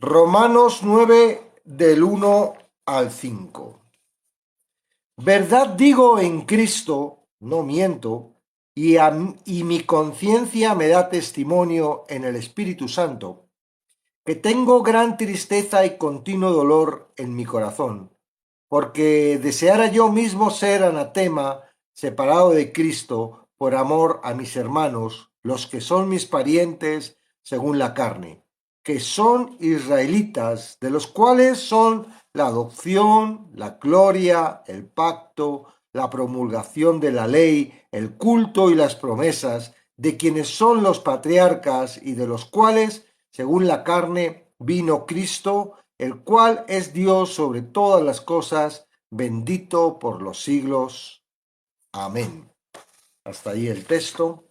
Romanos 9 del 1 al 5. Verdad digo en Cristo, no miento, y mi conciencia me da testimonio en el Espíritu Santo, que tengo gran tristeza y continuo dolor en mi corazón, porque deseara yo mismo ser anatema, separado de Cristo, por amor a mis hermanos, los que son mis parientes según la carne, que son israelitas, de los cuales son la adopción, la gloria, el pacto, la promulgación de la ley, el culto y las promesas, de quienes son los patriarcas y de los cuales, según la carne, vino Cristo, el cual es Dios sobre todas las cosas, bendito por los siglos. Amén. Hasta ahí el texto.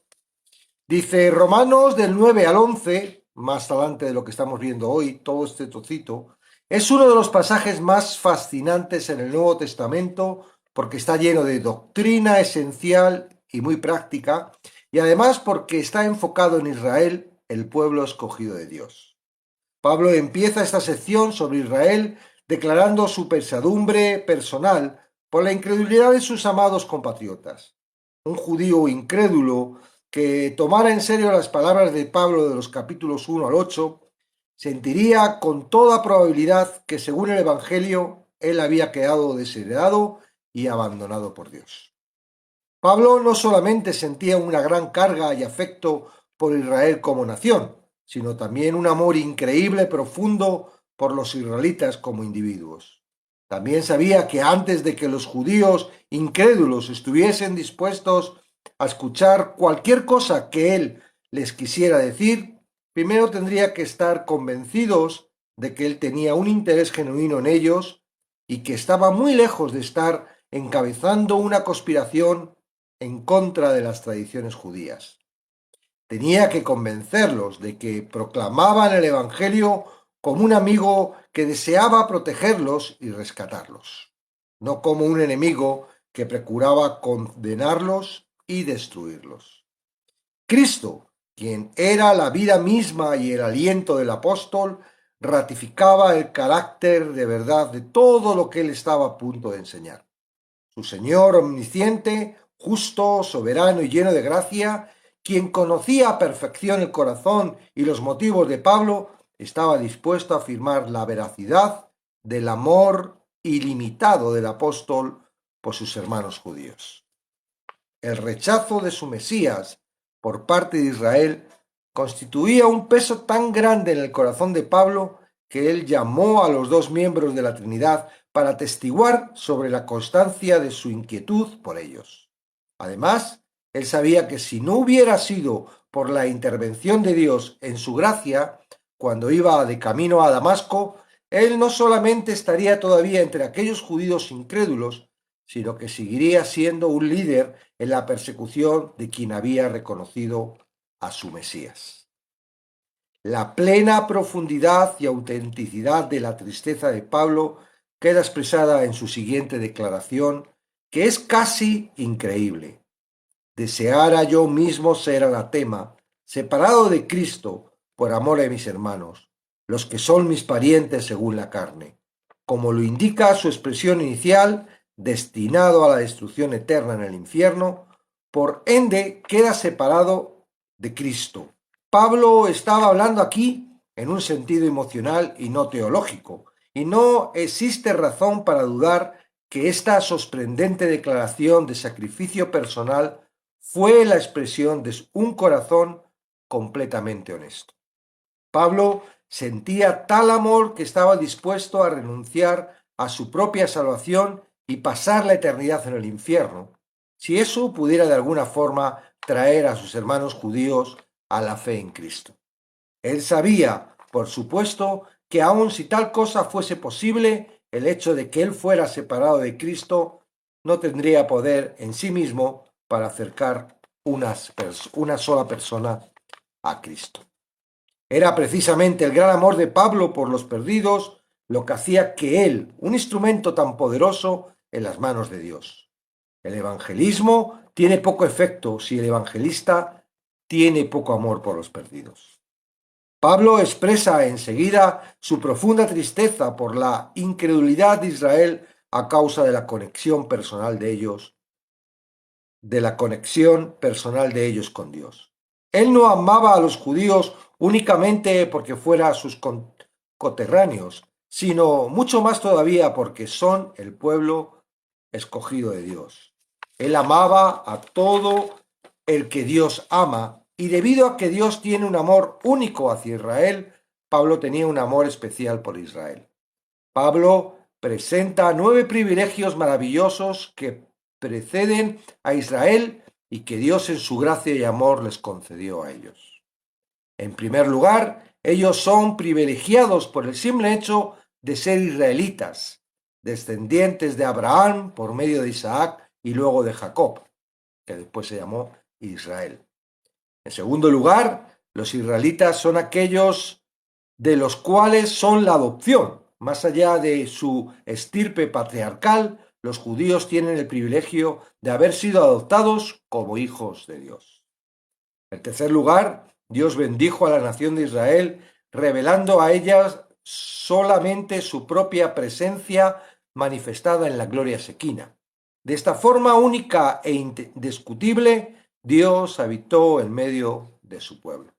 Dice Romanos del 9 al 11, más adelante de lo que estamos viendo hoy, todo este trocito, es uno de los pasajes más fascinantes en el Nuevo Testamento porque está lleno de doctrina esencial y muy práctica, y además porque está enfocado en Israel, el pueblo escogido de Dios. Pablo empieza esta sección sobre Israel declarando su pesadumbre personal por la incredulidad de sus amados compatriotas. Un judío incrédulo que tomara en serio las palabras de Pablo de los capítulos 1 al 8, sentiría con toda probabilidad que según el Evangelio él había quedado desheredado y abandonado por Dios. Pablo no solamente sentía una gran carga y afecto por Israel como nación, sino también un amor increíble, profundo por los israelitas como individuos. También sabía que antes de que los judíos incrédulos estuviesen dispuestos a escuchar cualquier cosa que él les quisiera decir, primero tendría que estar convencidos de que él tenía un interés genuino en ellos y que estaba muy lejos de estar encabezando una conspiración en contra de las tradiciones judías. Tenía que convencerlos de que proclamaban el Evangelio como un amigo que deseaba protegerlos y rescatarlos, no como un enemigo que procuraba condenarlos y destruirlos. Cristo, quien era la vida misma y el aliento del apóstol, ratificaba el carácter de verdad de todo lo que él estaba a punto de enseñar. Su Señor omnisciente, justo, soberano y lleno de gracia, quien conocía a perfección el corazón y los motivos de Pablo, estaba dispuesto a afirmar la veracidad del amor ilimitado del apóstol por sus hermanos judíos. El rechazo de su Mesías por parte de Israel constituía un peso tan grande en el corazón de Pablo que él llamó a los dos miembros de la Trinidad para atestiguar sobre la constancia de su inquietud por ellos. Además, él sabía que si no hubiera sido por la intervención de Dios en su gracia, cuando iba de camino a Damasco, él no solamente estaría todavía entre aquellos judíos incrédulos, sino que seguiría siendo un líder en la persecución de quien había reconocido a su Mesías. La plena profundidad y autenticidad de la tristeza de Pablo queda expresada en su siguiente declaración, que es casi increíble. Deseara yo mismo ser anatema, separado de Cristo, por amor a mis hermanos, los que son mis parientes según la carne, como lo indica su expresión inicial, destinado a la destrucción eterna en el infierno, por ende queda separado de Cristo. Pablo estaba hablando aquí en un sentido emocional y no teológico, y no existe razón para dudar que esta sorprendente declaración de sacrificio personal fue la expresión de un corazón completamente honesto. Pablo sentía tal amor que estaba dispuesto a renunciar a su propia salvación y pasar la eternidad en el infierno, si eso pudiera de alguna forma traer a sus hermanos judíos a la fe en Cristo. Él sabía, por supuesto, que aun si tal cosa fuese posible, el hecho de que él fuera separado de Cristo no tendría poder en sí mismo para acercar una sola persona a Cristo. Era precisamente el gran amor de Pablo por los perdidos lo que hacía que él, un instrumento tan poderoso en las manos de Dios. El evangelismo tiene poco efecto si el evangelista tiene poco amor por los perdidos. Pablo expresa enseguida su profunda tristeza por la incredulidad de Israel a causa de la conexión personal de ellos con Dios. Él no amaba a los judíos únicamente porque fueran sus coterráneos, sino mucho más todavía porque son el pueblo escogido de Dios. Él amaba a todo el que Dios ama, y debido a que Dios tiene un amor único hacia Israel, Pablo tenía un amor especial por Israel. Pablo presenta 9 privilegios maravillosos que preceden a Israel y que Dios en su gracia y amor les concedió a ellos. En primer lugar, ellos son privilegiados por el simple hecho de ser israelitas, descendientes de Abraham por medio de Isaac y luego de Jacob, que después se llamó Israel. En segundo lugar, los israelitas son aquellos de los cuales son la adopción. Más allá de su estirpe patriarcal, los judíos tienen el privilegio de haber sido adoptados como hijos de Dios. En tercer lugar, Dios bendijo a la nación de Israel, revelando a ellas solamente su propia presencia manifestada en la gloria sequina. De esta forma única e indiscutible, Dios habitó en medio de su pueblo.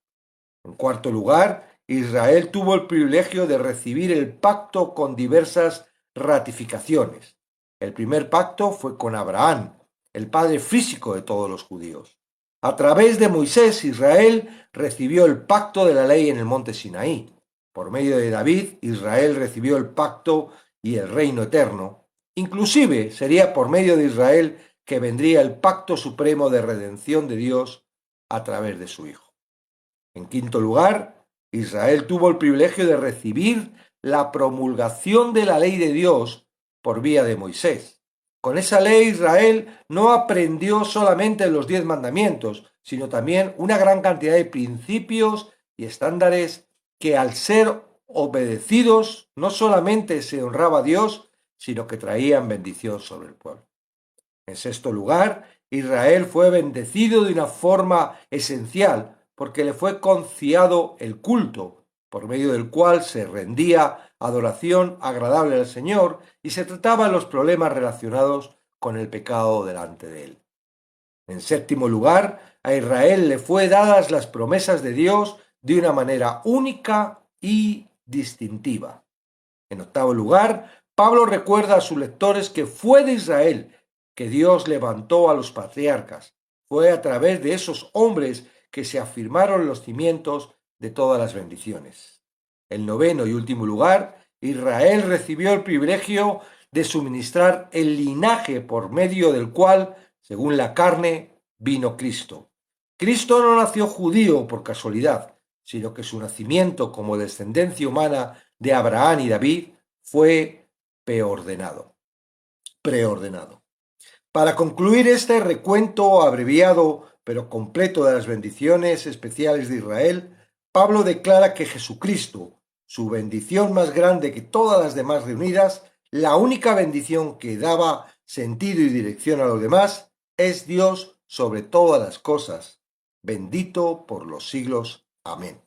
En cuarto lugar, Israel tuvo el privilegio de recibir el pacto con diversas ratificaciones. El primer pacto fue con Abraham, el padre físico de todos los judíos. A través de Moisés, Israel recibió el pacto de la ley en el monte Sinaí. Por medio de David, Israel recibió el pacto y el reino eterno. Inclusive sería por medio de Israel que vendría el pacto supremo de redención de Dios a través de su Hijo. En quinto lugar, Israel tuvo el privilegio de recibir la promulgación de la ley de Dios por vía de Moisés. Con esa ley Israel no aprendió solamente los 10 mandamientos, sino también una gran cantidad de principios y estándares que al ser obedecidos no solamente se honraba a Dios, sino que traían bendición sobre el pueblo. En sexto lugar, Israel fue bendecido de una forma esencial porque le fue confiado el culto, por medio del cual se rendía adoración agradable al Señor y se trataban los problemas relacionados con el pecado delante de él. En séptimo lugar, a Israel le fue dadas las promesas de Dios de una manera única y distintiva. En octavo lugar, Pablo recuerda a sus lectores que fue de Israel que Dios levantó a los patriarcas. Fue a través de esos hombres que se afirmaron los cimientos de todas las bendiciones. En noveno y último lugar, Israel recibió el privilegio de suministrar el linaje por medio del cual, según la carne, vino Cristo. Cristo no nació judío por casualidad, sino que su nacimiento como descendencia humana de Abraham y David fue preordenado. Para concluir este recuento abreviado pero completo de las bendiciones especiales de Israel, Pablo declara que Jesucristo, su bendición más grande que todas las demás reunidas, la única bendición que daba sentido y dirección a los demás, es Dios sobre todas las cosas, bendito por los siglos. Amén.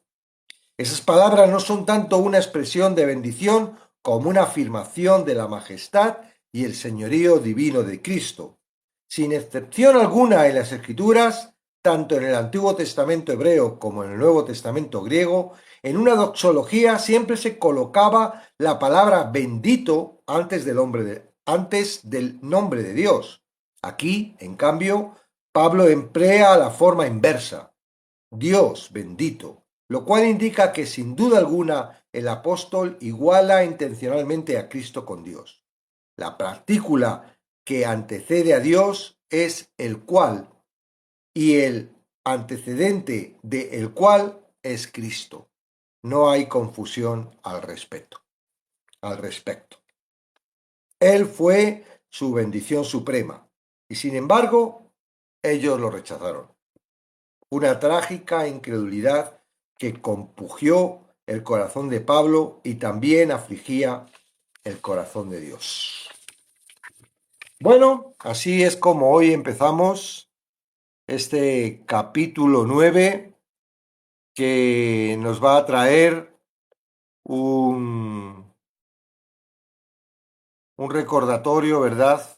Esas palabras no son tanto una expresión de bendición como una afirmación de la majestad y el señorío divino de Cristo. Sin excepción alguna en las Escrituras, tanto en el Antiguo Testamento hebreo como en el Nuevo Testamento griego, en una doxología siempre se colocaba la palabra bendito antes del nombre de Dios. Aquí, en cambio, Pablo emplea la forma inversa, Dios bendito, lo cual indica que sin duda alguna el apóstol iguala intencionalmente a Cristo con Dios. La partícula que antecede a Dios es el cual y el antecedente de el cual es Cristo. No hay confusión al respecto. Él fue su bendición suprema y sin embargo ellos lo rechazaron. Una trágica incredulidad que compungió el corazón de Pablo y también afligía el corazón de Dios. Bueno, así es como hoy empezamos este capítulo 9 que nos va a traer un recordatorio, ¿verdad?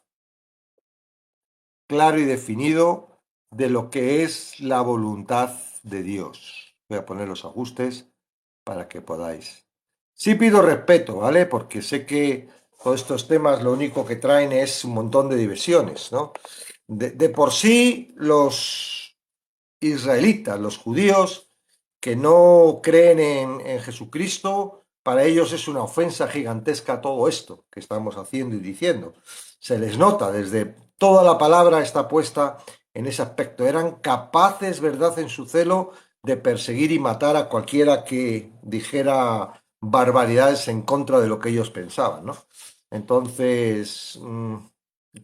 Claro y definido de lo que es la voluntad de Dios. Voy a poner los ajustes para que podáis. Sí pido respeto, ¿vale? Porque sé que todos estos temas lo único que traen es un montón de diversiones, ¿no? De por sí, los israelitas, los judíos que no creen en Jesucristo, para ellos es una ofensa gigantesca todo esto que estamos haciendo y diciendo. Se les nota desde toda la palabra está puesta en ese aspecto. Eran capaces, ¿verdad?, en su celo de perseguir y matar a cualquiera que dijera barbaridades en contra de lo que ellos pensaban, ¿no? Entonces,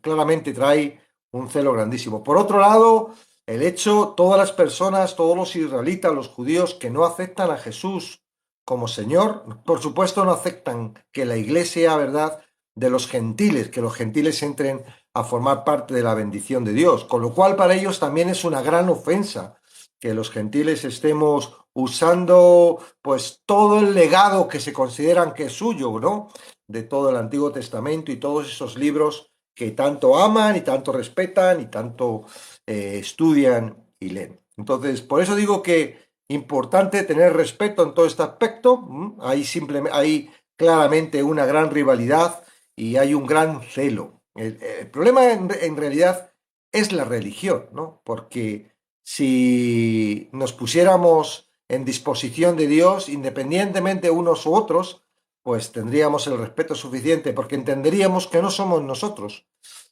claramente trae un celo grandísimo. Por otro lado, el hecho, todas las personas, todos los israelitas, los judíos que no aceptan a Jesús como Señor, por supuesto no aceptan que la iglesia, ¿verdad?, de los gentiles, que los gentiles entren a formar parte de la bendición de Dios, con lo cual para ellos también es una gran ofensa que los gentiles estemos usando pues todo el legado que se consideran que es suyo, ¿no? De todo el Antiguo Testamento y todos esos libros que tanto aman y tanto respetan y tanto estudian y leen. Entonces, por eso digo que importante tener respeto en todo este aspecto. Hay simplemente, hay claramente una gran rivalidad y hay un gran celo. El problema en realidad es la religión, ¿no? Porque si nos pusiéramos en disposición de Dios, independientemente unos u otros, pues tendríamos el respeto suficiente, porque entenderíamos que no somos nosotros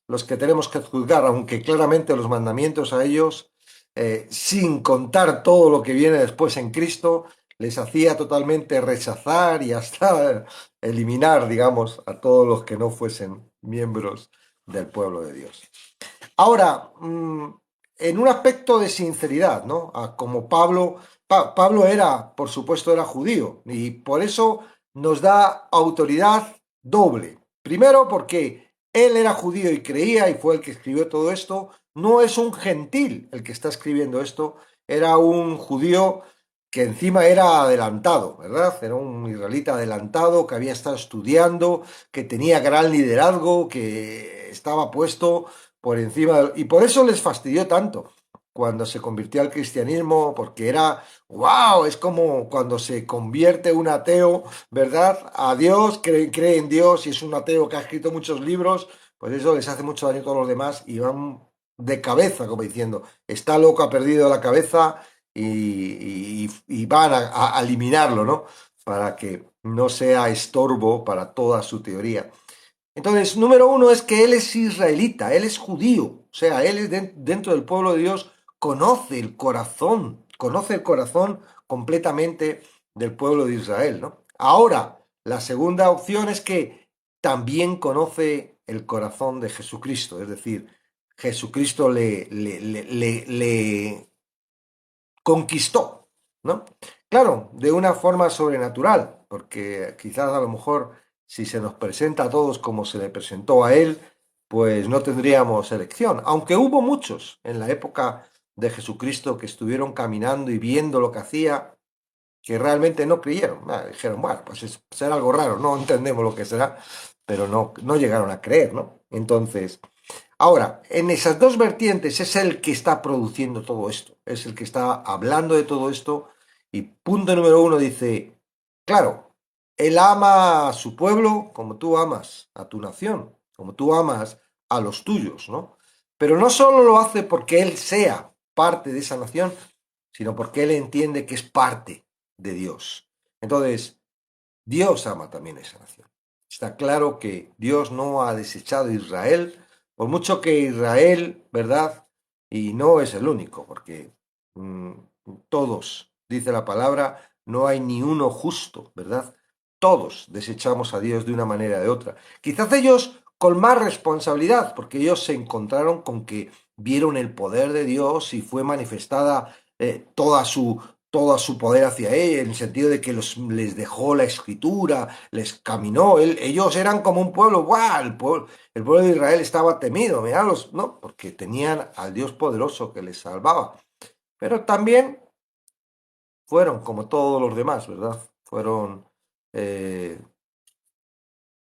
los que tenemos que juzgar, aunque claramente los mandamientos a ellos, sin contar todo lo que viene después en Cristo, les hacía totalmente rechazar y hasta eliminar, digamos, a todos los que no fuesen miembros del pueblo de Dios. Ahora, en un aspecto de sinceridad, ¿no? Como Pablo era, por supuesto, era judío y por eso nos da autoridad doble. Primero, porque él era judío y creía y fue el que escribió todo esto. No es un gentil el que está escribiendo esto, era un judío que encima era adelantado, ¿verdad? Era un israelita adelantado que había estado estudiando, que tenía gran liderazgo, que estaba puesto por encima y por eso les fastidió tanto cuando se convirtió al cristianismo, porque era, wow, es como cuando se convierte un ateo, ¿verdad? A Dios, cree en Dios y es un ateo que ha escrito muchos libros, pues eso les hace mucho daño a todos los demás y van de cabeza, como diciendo, está loco, ha perdido la cabeza y van a eliminarlo, ¿no? Para que no sea estorbo para toda su teoría. Entonces, número uno es que él es israelita, él es judío, o sea, él es dentro del pueblo de Dios, conoce el corazón completamente del pueblo de Israel, ¿no? Ahora, la segunda opción es que también conoce el corazón de Jesucristo, es decir, Jesucristo le conquistó, ¿no? Claro, de una forma sobrenatural, porque quizás a lo mejor si se nos presenta a todos como se le presentó a él, pues no tendríamos elección, aunque hubo muchos en la época de Jesucristo que estuvieron caminando y viendo lo que hacía, que realmente no creyeron. Dijeron, bueno, pues será algo raro, no entendemos lo que será, pero no llegaron a creer, ¿no? Entonces, ahora, en esas dos vertientes es el que está produciendo todo esto, es el que está hablando de todo esto y punto número uno dice, claro, él ama a su pueblo como tú amas a tu nación, como tú amas a los tuyos, ¿no? Pero no solo lo hace porque él sea parte de esa nación, sino porque él entiende que es parte de Dios. Entonces, Dios ama también a esa nación. Está claro que Dios no ha desechado a Israel, por mucho que Israel, ¿verdad? Y no es el único, porque mm, todos, dice la palabra, no hay ni uno justo, ¿verdad? Todos desechamos a Dios de una manera o de otra. Quizás ellos con más responsabilidad, porque ellos se encontraron con que vieron el poder de Dios y fue manifestada todo su poder hacia él, en el sentido de que les dejó la escritura, les caminó, ellos eran como un pueblo, ¡guau! El pueblo de Israel estaba temido, míralos, ¿no? Porque tenían al Dios poderoso que les salvaba. Pero también fueron como todos los demás, ¿verdad? Fueron eh,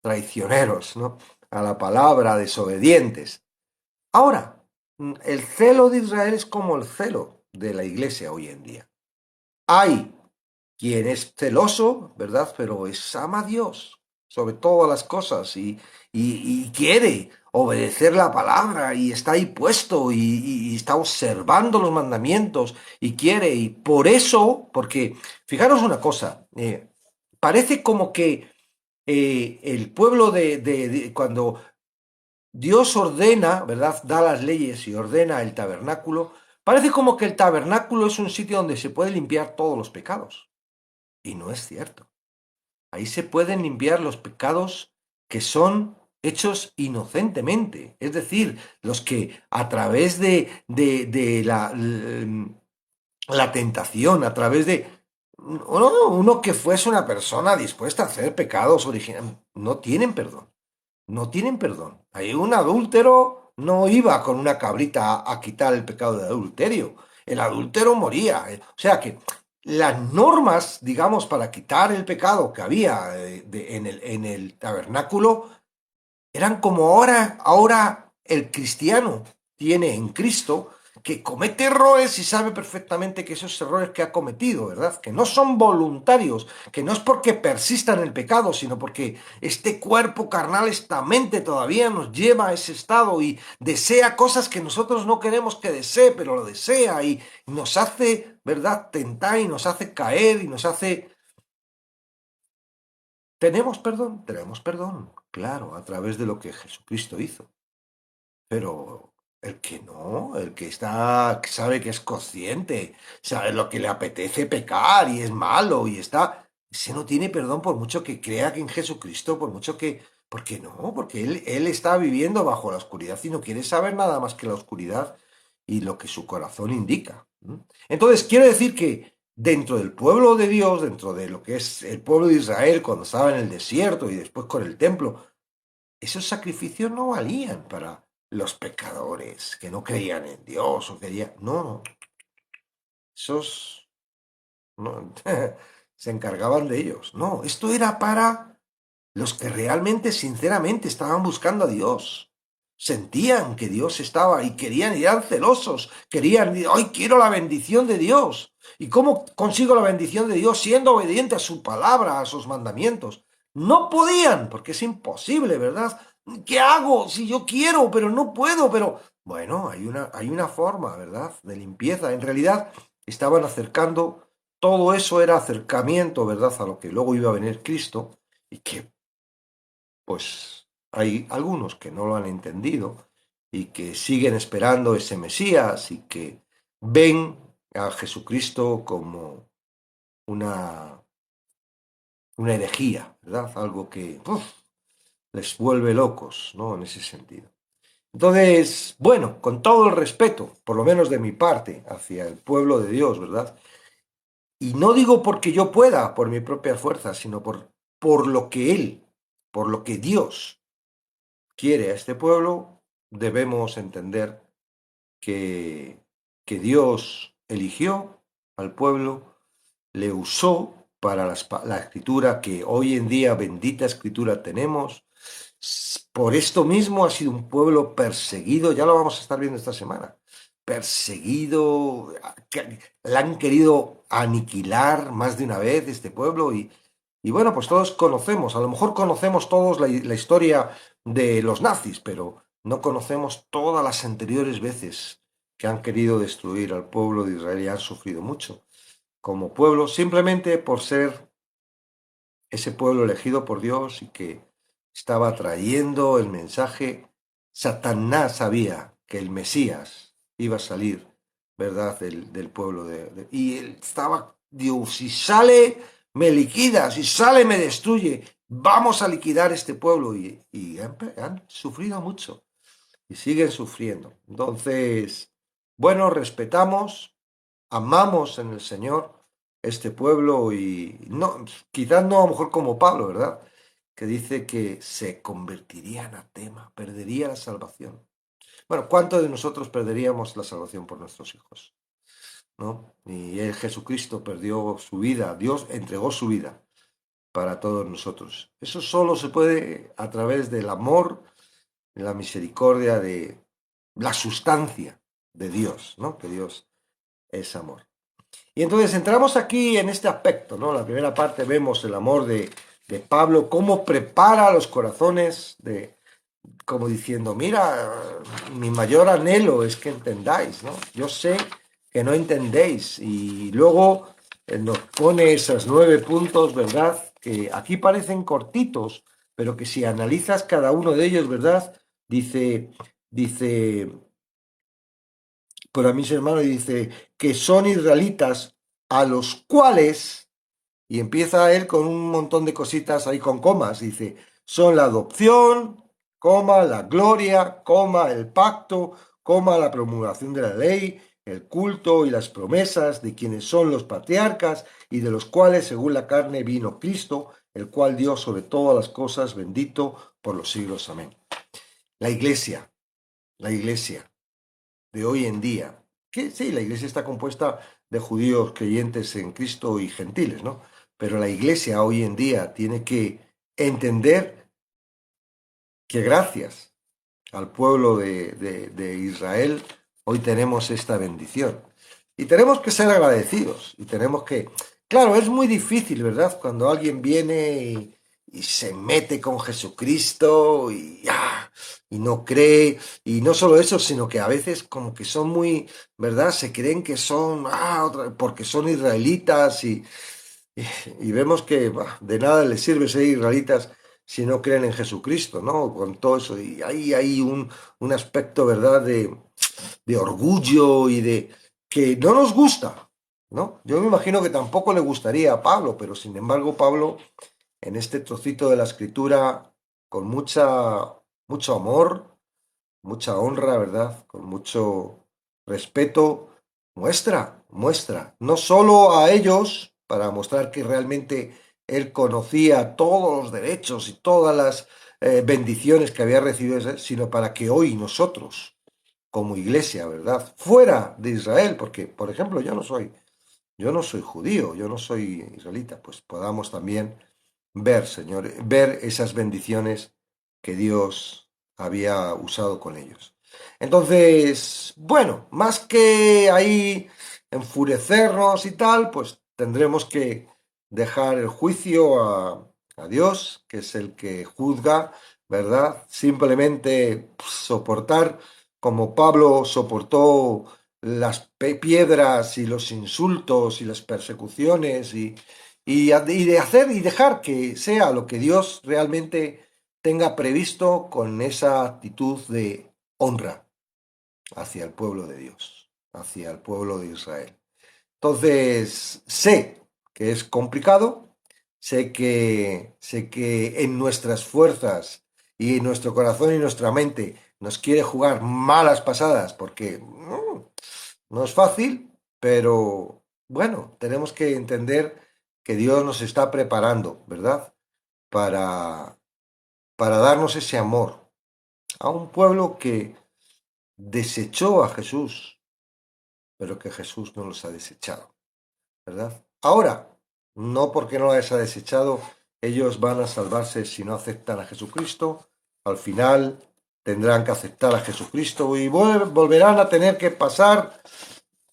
traicioneros, ¿no? A la palabra, desobedientes. Ahora, el celo de Israel es como el celo de la iglesia hoy en día. Hay quien es celoso, ¿verdad? Pero ama a Dios sobre todas las cosas y quiere obedecer la palabra y está ahí puesto y está observando los mandamientos y quiere. Y por eso, porque fijaros una cosa, parece como que el pueblo cuando Dios ordena, ¿verdad? Da las leyes y ordena el tabernáculo, parece como que el tabernáculo es un sitio donde se puede limpiar todos los pecados. Y no es cierto. Ahí se pueden limpiar los pecados que son hechos inocentemente, es decir, los que a través de la tentación, a través de uno que fuese una persona dispuesta a hacer pecados originales, no tienen perdón, no tienen perdón. Hay un adúltero no iba con una cabrita a quitar el pecado de adulterio, el adúltero moría. O sea que las normas, digamos, para quitar el pecado que había en el tabernáculo eran como ahora el cristiano tiene en Cristo, que comete errores y sabe perfectamente que esos errores que ha cometido, ¿verdad? Que no son voluntarios, que no es porque persista en el pecado, sino porque este cuerpo carnal, esta mente todavía nos lleva a ese estado y desea cosas que nosotros no queremos que desee, pero lo desea y nos hace, ¿verdad? Tentar y nos hace caer y nos hace... tenemos perdón, claro, a través de lo que Jesucristo hizo. Pero el que no, el que está, que sabe que es consciente, sabe lo que le apetece pecar y es malo y está, ese no tiene perdón por mucho que crea que en Jesucristo, por mucho que, ¿por qué no? Porque él está viviendo bajo la oscuridad y no quiere saber nada más que la oscuridad y lo que su corazón indica. Entonces, quiero decir que dentro del pueblo de Dios, dentro de lo que es el pueblo de Israel cuando estaba en el desierto y después con el templo, esos sacrificios no valían para los pecadores que no creían en Dios o querían... No, no, esos no, se encargaban de ellos. No, esto era para los que realmente, sinceramente, estaban buscando a Dios. Sentían que Dios estaba y querían, y eran celosos, querían, ¡ay, quiero la bendición de Dios! ¿Y cómo consigo la bendición de Dios siendo obediente a su palabra, a sus mandamientos? No podían, porque es imposible, ¿verdad? ¿Qué hago? Si yo quiero, pero no puedo, pero... Bueno, hay una forma, ¿verdad? De limpieza. En realidad, estaban acercando, todo eso era acercamiento, ¿verdad? A lo que luego iba a venir Cristo y que pues hay algunos que no lo han entendido y que siguen esperando ese Mesías y que ven a Jesucristo como una, una herejía, ¿verdad? Algo que les vuelve locos, ¿no? En ese sentido. Entonces, bueno, con todo el respeto, por lo menos de mi parte, hacia el pueblo de Dios, ¿verdad? Y no digo porque yo pueda, por mi propia fuerza, sino por lo que Él, por lo que Dios quiere a este pueblo, debemos entender que, que Dios eligió al pueblo, le usó para la escritura que hoy en día, bendita escritura tenemos. Por esto mismo ha sido un pueblo perseguido, ya lo vamos a estar viendo esta semana, perseguido, que la han querido aniquilar más de una vez este pueblo y bueno, pues todos conocemos, a lo mejor conocemos todos la historia de los nazis, pero no conocemos todas las anteriores veces que han querido destruir al pueblo de Israel y han sufrido mucho como pueblo, simplemente por ser ese pueblo elegido por Dios y que estaba trayendo el mensaje. Satanás sabía que el Mesías iba a salir, ¿verdad?, del pueblo y él estaba, Dios, si sale, me liquida, si sale, me destruye, vamos a liquidar este pueblo. Y han sufrido mucho y siguen sufriendo. Entonces, bueno, respetamos, amamos en el Señor este pueblo y no, quizás no a lo mejor como Pablo, ¿verdad? Que dice que se convertiría en anatema, perdería la salvación. Bueno, ¿cuántos de nosotros perderíamos la salvación por nuestros hijos? ¿no? Y él, Jesucristo, perdió su vida, Dios entregó su vida para todos nosotros. Eso solo se puede a través del amor, de la misericordia, de la sustancia de Dios, ¿no? Que Dios es amor. Y entonces entramos aquí en este aspecto, ¿no? En la primera parte vemos el amor de Pablo, cómo prepara los corazones de, como diciendo, mira, mi mayor anhelo es que entendáis, ¿no? Yo sé que no entendéis. Y luego nos pone esos 9 puntos, ¿verdad? Que aquí parecen cortitos, pero que si analizas cada uno de ellos, ¿verdad? Dice, por mis hermanos, dice que son israelitas a los cuales, y empieza él con un montón de cositas ahí con comas, dice, son la adopción, coma, la gloria, coma, el pacto, coma, la promulgación de la ley, el culto y las promesas de quienes son los patriarcas y de los cuales, según la carne, vino Cristo, el cual dio sobre todas las cosas, bendito por los siglos. Amén. La iglesia de hoy en día, que sí, la iglesia está compuesta de judíos creyentes en Cristo y gentiles, ¿no? Pero la iglesia hoy en día tiene que entender que gracias al pueblo de Israel, hoy tenemos esta bendición. Y tenemos que ser agradecidos. Y tenemos que... Claro, es muy difícil, ¿verdad? Cuando alguien viene y se mete con Jesucristo y no cree. Y no solo eso, sino que a veces como que son muy, ¿verdad? Se creen que son, porque son israelitas y, y vemos que de nada les sirve ser israelitas si no creen en Jesucristo, ¿no? Con todo eso. Y ahí hay un aspecto, ¿verdad?, de orgullo y de que no nos gusta, ¿no? Yo me imagino que tampoco le gustaría a Pablo, pero sin embargo Pablo, en este trocito de la escritura, con mucho amor, mucha honra, ¿verdad?, con mucho respeto, muestra, no solo a ellos, para mostrar que realmente él conocía todos los derechos y todas las bendiciones que había recibido, sino para que hoy nosotros, como iglesia, ¿verdad?, fuera de Israel, porque, por ejemplo, yo no soy judío, yo no soy israelita, pues podamos también ver, Señor, ver esas bendiciones que Dios había usado con ellos. Entonces, bueno, más que ahí enfurecernos y tal, pues tendremos que dejar el juicio a Dios, que es el que juzga, ¿verdad? Simplemente soportar, como Pablo soportó las piedras y los insultos y las persecuciones y de hacer y dejar que sea lo que Dios realmente tenga previsto con esa actitud de honra hacia el pueblo de Dios, hacia el pueblo de Israel. Entonces, sé que es complicado, sé que en nuestras fuerzas y en nuestro corazón y nuestra mente nos quiere jugar malas pasadas porque no es fácil, pero bueno, tenemos que entender que Dios nos está preparando, ¿verdad? Para, para darnos ese amor a un pueblo que desechó a Jesús, pero que Jesús no los ha desechado, ¿verdad? Ahora, no porque no los haya desechado, ellos van a salvarse si no aceptan a Jesucristo. Al final tendrán que aceptar a Jesucristo y volverán a tener que pasar,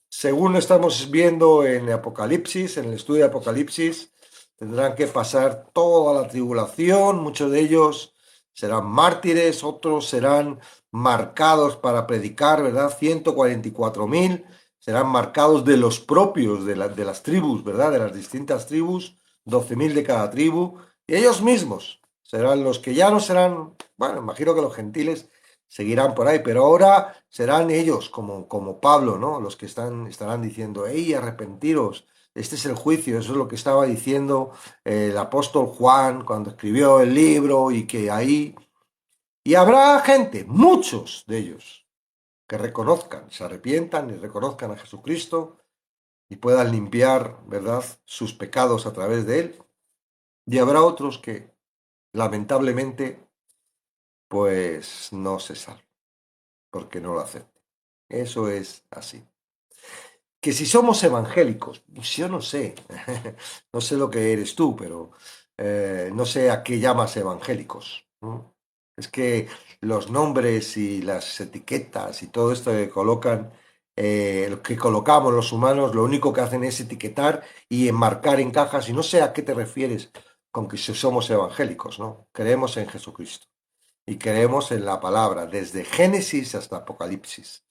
según lo estamos viendo en Apocalipsis, en el estudio de Apocalipsis, tendrán que pasar toda la tribulación, muchos de ellos serán mártires, otros serán marcados para predicar, ¿verdad? 144.000 serán marcados de los propios, de las tribus, ¿verdad? De las distintas tribus, 12.000 de cada tribu, y ellos mismos serán los que ya no serán, bueno, imagino que los gentiles seguirán por ahí, pero ahora serán ellos, como Pablo, ¿no? Los que estarán diciendo, ¡hey, arrepentiros! Este es el juicio, eso es lo que estaba diciendo el apóstol Juan cuando escribió el libro y que ahí... Y habrá gente, muchos de ellos, que reconozcan, se arrepientan y reconozcan a Jesucristo y puedan limpiar, ¿verdad?, sus pecados a través de él. Y habrá otros que, lamentablemente, pues no se salven, porque no lo aceptan. Eso es así. que si somos evangélicos, pues yo no sé, no sé lo que eres tú, pero no sé a qué llamas evangélicos, ¿no? Es que los nombres y las etiquetas y todo esto que colocan, lo que colocamos los humanos, lo único que hacen es etiquetar y enmarcar en cajas, y no sé a qué te refieres con que si somos evangélicos, ¿no? Creemos en Jesucristo y creemos en la palabra, desde Génesis hasta Apocalipsis.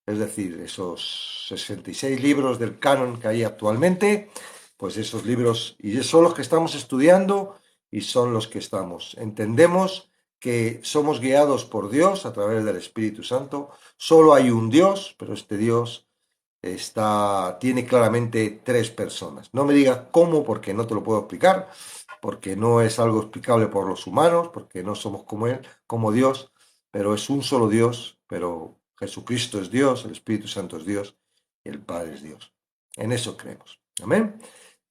Es decir, esos 66 libros del canon que hay actualmente, pues esos libros, y son los que estamos estudiando y son los que estamos. Entendemos que somos guiados por Dios a través del Espíritu Santo. Solo hay un Dios, pero este Dios tiene claramente tres personas. No me digas cómo, porque no te lo puedo explicar, porque no es algo explicable por los humanos, porque no somos como Él, como Dios, pero es un solo Dios, pero Jesucristo es Dios, el Espíritu Santo es Dios y el Padre es Dios. En eso creemos. Amén.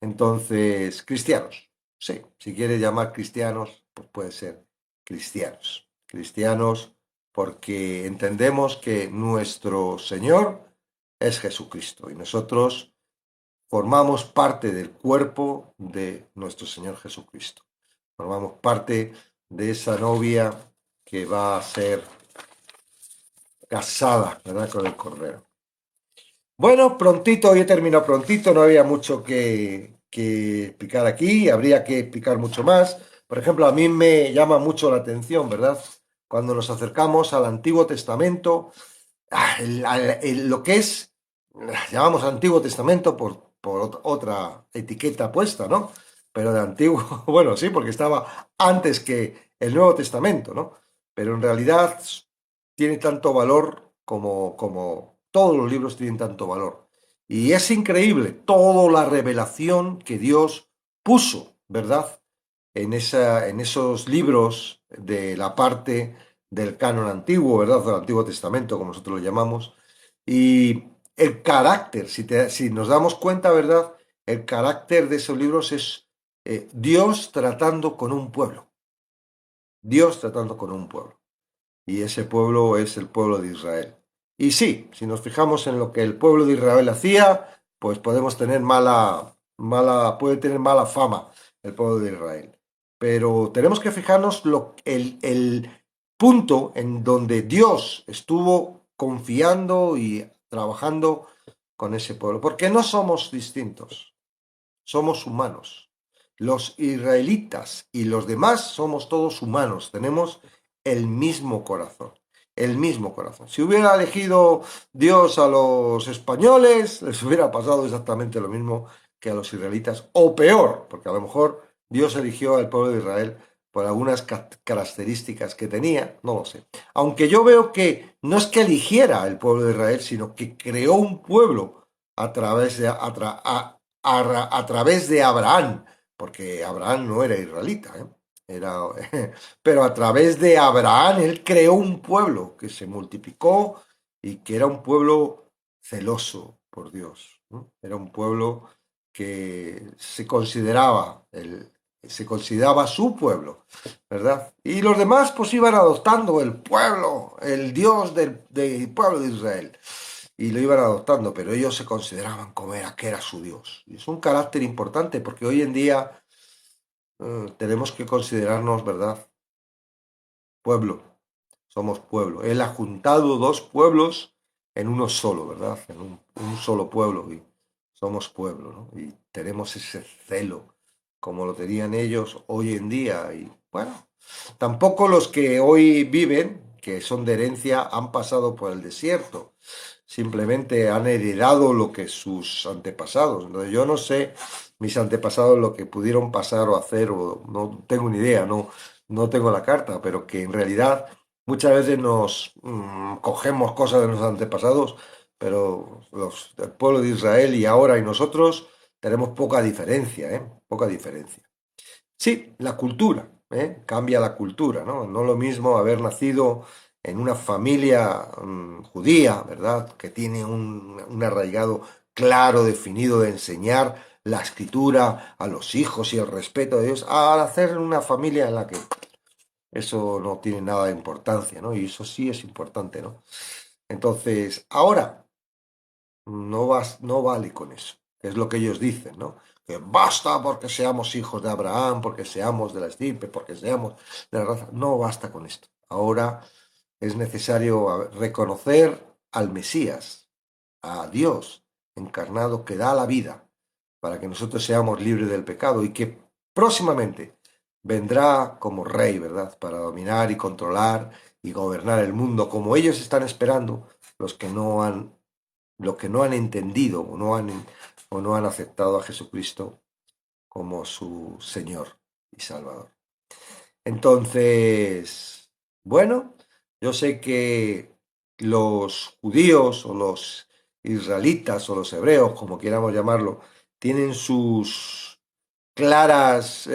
Entonces, cristianos. Sí, si quieres llamar cristianos, pues puede ser cristianos. Cristianos porque entendemos que nuestro Señor es Jesucristo y nosotros formamos parte del cuerpo de nuestro Señor Jesucristo. Formamos parte de esa novia que va a ser casada, ¿verdad? Con el Cordero. Bueno, prontito, hoy he terminado prontito, no había mucho que explicar aquí, habría que explicar mucho más. Por ejemplo, a mí me llama mucho la atención, ¿verdad? Cuando nos acercamos al Antiguo Testamento, lo que es, llamamos Antiguo Testamento por otra etiqueta puesta, ¿no? Pero de antiguo, bueno, sí, porque estaba antes que el Nuevo Testamento, ¿no? Pero en realidad tiene tanto valor como todos los libros tienen tanto valor. Y es increíble toda la revelación que Dios puso, ¿verdad? En esos libros de la parte del canon antiguo, ¿verdad? Del Antiguo Testamento, como nosotros lo llamamos. Y el carácter, si nos damos cuenta, ¿verdad? El carácter de esos libros es Dios tratando con un pueblo. Dios tratando con un pueblo. Y ese pueblo es el pueblo de Israel. Y sí, si nos fijamos en lo que el pueblo de Israel hacía, pues podemos tener puede tener mala fama el pueblo de Israel. Pero tenemos que fijarnos el punto en donde Dios estuvo confiando y trabajando con ese pueblo, porque no somos distintos, somos humanos. Los israelitas y los demás somos todos humanos, tenemos el mismo corazón, el mismo corazón. Si hubiera elegido Dios a los españoles, les hubiera pasado exactamente lo mismo que a los israelitas, o peor, porque a lo mejor Dios eligió al pueblo de Israel por algunas características que tenía, no lo sé. Aunque yo veo que no es que eligiera el pueblo de Israel, sino que creó un pueblo a través a través de Abraham, porque Abraham no era israelita, ¿eh? Era, pero a través de Abraham él creó un pueblo que se multiplicó y que era un pueblo celoso por Dios, ¿no? Era un pueblo que se consideraba su pueblo, ¿verdad? Y los demás pues iban adoptando el pueblo, el Dios del pueblo de Israel y lo iban adoptando, pero ellos se consideraban como que era su Dios. Y es un carácter importante porque hoy en día tenemos que considerarnos, ¿verdad? Pueblo, somos pueblo. Él ha juntado dos pueblos en uno solo, ¿verdad? En un solo pueblo y somos pueblo, ¿no? Y tenemos ese celo como lo tenían ellos hoy en día y bueno, tampoco los que hoy viven, que son de herencia, han pasado por el desierto. Simplemente han heredado lo que sus antepasados. Entonces, yo no sé mis antepasados lo que pudieron pasar o hacer, o no tengo ni idea, no tengo la carta, pero que en realidad muchas veces nos cogemos cosas de nuestros antepasados, pero el pueblo de Israel y ahora y nosotros tenemos poca diferencia, ¿eh? Poca diferencia. Sí, la cultura, ¿eh? Cambia la cultura, ¿no? No lo mismo haber nacido en una familia judía, ¿verdad? Que tiene un arraigado claro, definido de enseñar la escritura a los hijos y el respeto de Dios, a nacer en una familia en la que eso no tiene nada de importancia, ¿no? Y eso sí es importante, ¿no? Entonces, ahora, no vale con eso. Es lo que ellos dicen, ¿no? Que basta porque seamos hijos de Abraham, porque seamos de la estirpe, porque seamos de la raza. No basta con esto. Ahora es necesario reconocer al Mesías, a Dios encarnado que da la vida para que nosotros seamos libres del pecado y que próximamente vendrá como rey, ¿verdad? Para dominar y controlar y gobernar el mundo como ellos están esperando, los que no han, los que no han entendido o no han aceptado a Jesucristo como su Señor y Salvador. Entonces, bueno, yo sé que los judíos o los israelitas o los hebreos, como queramos llamarlo, tienen sus claras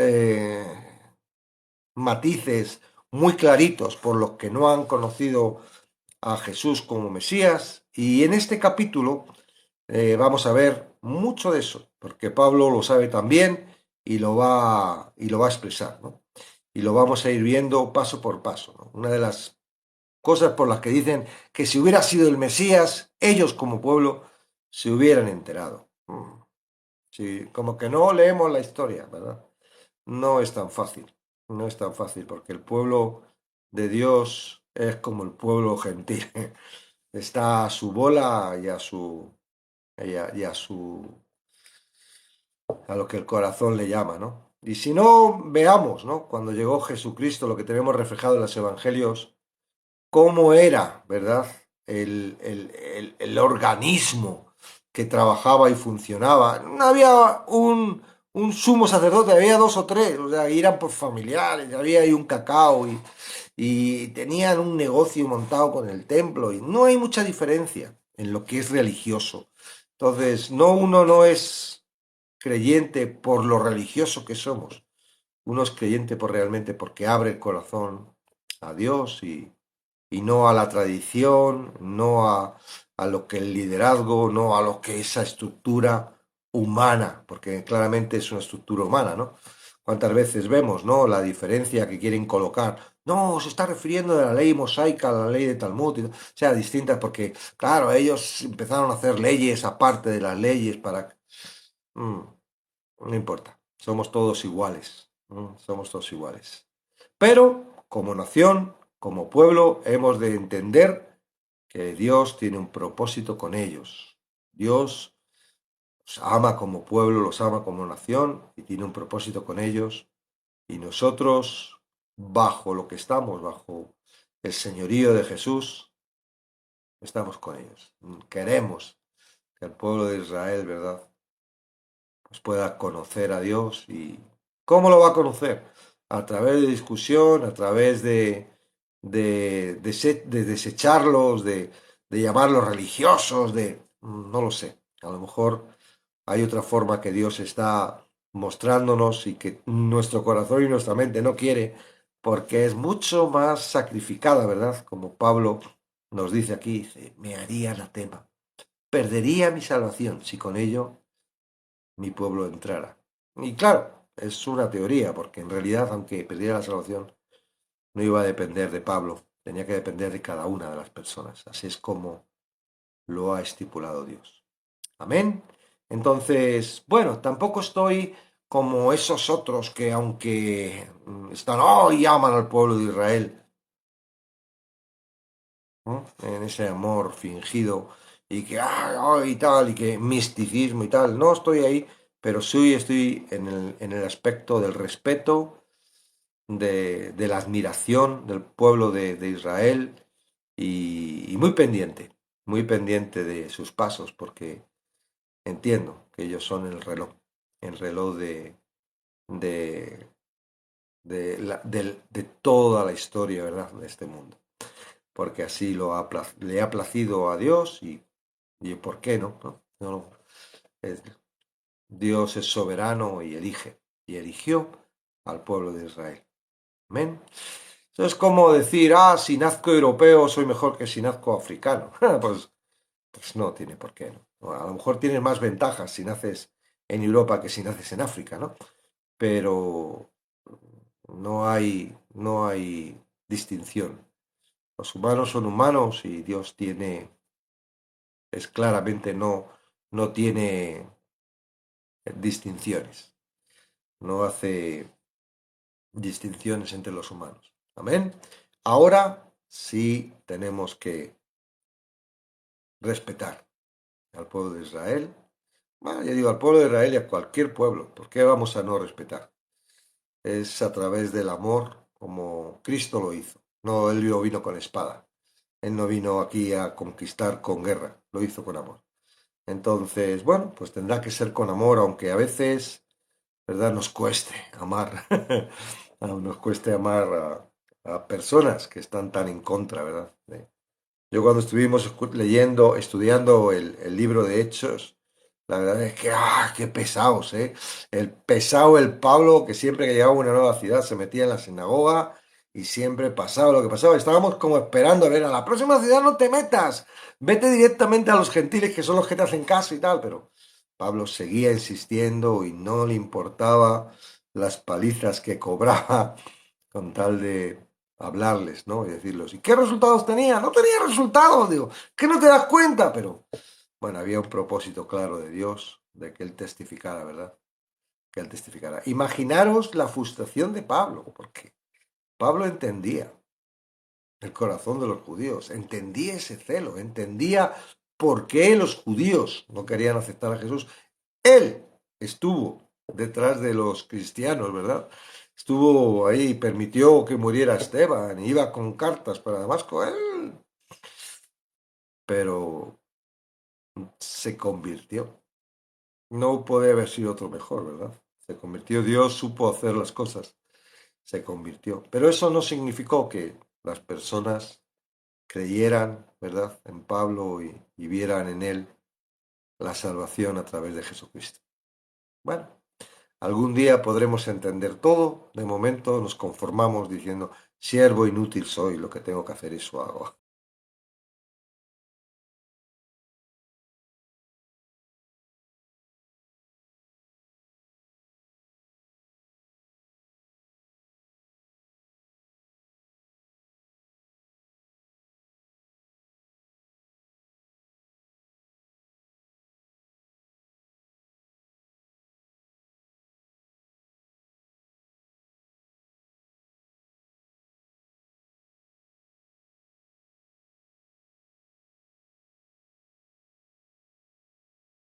matices muy claritos por los que no han conocido a Jesús como Mesías. Y en este capítulo vamos a ver mucho de eso, porque Pablo lo sabe también y lo va a expresar, ¿no? Y lo vamos a ir viendo paso por paso, ¿no? Una de las cosas por las que dicen que si hubiera sido el Mesías, ellos como pueblo se hubieran enterado. Sí, como que no leemos la historia, ¿verdad? No es tan fácil, no es tan fácil, porque el pueblo de Dios es como el pueblo gentil. Está a su bola y a su a lo que el corazón le llama, ¿no? Y si no, veamos, ¿no? Cuando llegó Jesucristo, lo que tenemos reflejado en los evangelios, cómo era, ¿verdad? El organismo que trabajaba y funcionaba. No había un sumo sacerdote, había dos o tres, o sea, eran por familiares, había ahí un cacao y tenían un negocio montado con el templo y no hay mucha diferencia en lo que es religioso. Entonces, uno no es creyente por lo religioso que somos, uno es creyente por realmente porque abre el corazón a Dios y no a la tradición, no a lo que el liderazgo, no a lo que esa estructura humana, porque claramente es una estructura humana, ¿no? ¿Cuántas veces vemos, ¿no? La diferencia que quieren colocar. No, se está refiriendo de la ley mosaica a la ley de Talmud, o sea, distintas, porque, claro, ellos empezaron a hacer leyes aparte de las leyes para... Mm, no importa, somos todos iguales, somos todos iguales. Pero, como nación, como pueblo, hemos de entender que Dios tiene un propósito con ellos. Dios los ama como pueblo, los ama como nación y tiene un propósito con ellos. Y nosotros, bajo lo que estamos, bajo el señorío de Jesús, estamos con ellos. Queremos que el pueblo de Israel, ¿verdad?, pues pueda conocer a Dios. ¿Y cómo lo va a conocer? A través de discusión, a través de desecharlos, de llamarlos religiosos, no lo sé. A lo mejor hay otra forma que Dios está mostrándonos y que nuestro corazón y nuestra mente no quiere, porque es mucho más sacrificada, ¿verdad? Como Pablo nos dice aquí, dice, me haría anatema. Perdería mi salvación si con ello mi pueblo entrara. Y claro, es una teoría, porque en realidad, aunque perdiera la salvación, no iba a depender de Pablo, tenía que depender de cada una de las personas. Así es como lo ha estipulado Dios. Amén. Entonces, bueno, tampoco estoy como esos otros que aunque están, oh, y aman al pueblo de Israel, ¿no?, en ese amor fingido y que, y tal, y que misticismo y tal, no estoy ahí, pero sí estoy en el aspecto del respeto, de la admiración del pueblo de Israel y muy pendiente de sus pasos, porque entiendo que ellos son el reloj de, de toda la historia, ¿verdad?, de este mundo, porque así le ha placido a Dios y ¿por qué no? ¿No? Es- Dios es soberano y elige, y eligió al pueblo de Israel. Amén. Eso es como decir, si nazco europeo soy mejor que si nazco africano. Pues no tiene por qué, ¿no? A lo mejor tienes más ventajas si naces en Europa que si naces en África, ¿no? Pero no hay distinción. Los humanos son humanos y Dios tiene es claramente no tiene distinciones, no hace distinciones entre los humanos. Amén. Ahora sí tenemos que respetar al pueblo de Israel. Bueno, ya digo, al pueblo de Israel y a cualquier pueblo. ¿Por qué vamos a no respetar? Es a través del amor como Cristo lo hizo. No, él no vino con espada. Él no vino aquí a conquistar con guerra. Lo hizo con amor. Entonces, bueno, pues tendrá que ser con amor, aunque a veces, ¿verdad? Nos cueste amar. Nos cueste amar a personas que están tan en contra, ¿verdad? Yo cuando estuvimos leyendo, estudiando el libro de Hechos, la verdad es que, qué pesados, ¿eh? El pesado, el Pablo, que siempre que llegaba a una nueva ciudad se metía en la sinagoga y siempre pasaba lo que pasaba. Estábamos como esperando a ver, a la próxima ciudad no te metas, vete directamente a los gentiles que son los que te hacen caso y tal, pero Pablo seguía insistiendo y no le importaba las palizas que cobraba con tal de hablarles, ¿no? Y decirles, ¿y qué resultados tenía? No tenía resultados, digo, que no te das cuenta, pero bueno, había un propósito claro de Dios, de que Él testificara, ¿verdad? Que Él testificara. Imaginaros la frustración de Pablo, porque Pablo entendía el corazón de los judíos, entendía ese celo, entendía por qué los judíos no querían aceptar a Jesús. Él estuvo detrás de los cristianos, ¿verdad? Estuvo ahí, permitió que muriera Esteban, iba con cartas para Damasco, él, pero se convirtió. No puede haber sido otro mejor, ¿verdad? Se convirtió, Dios supo hacer las cosas, se convirtió. Pero eso no significó que las personas creyeran, ¿verdad?, en Pablo y vieran en él la salvación a través de Jesucristo. Bueno, algún día podremos entender todo. De momento nos conformamos diciendo, siervo inútil soy, lo que tengo que hacer eso hago.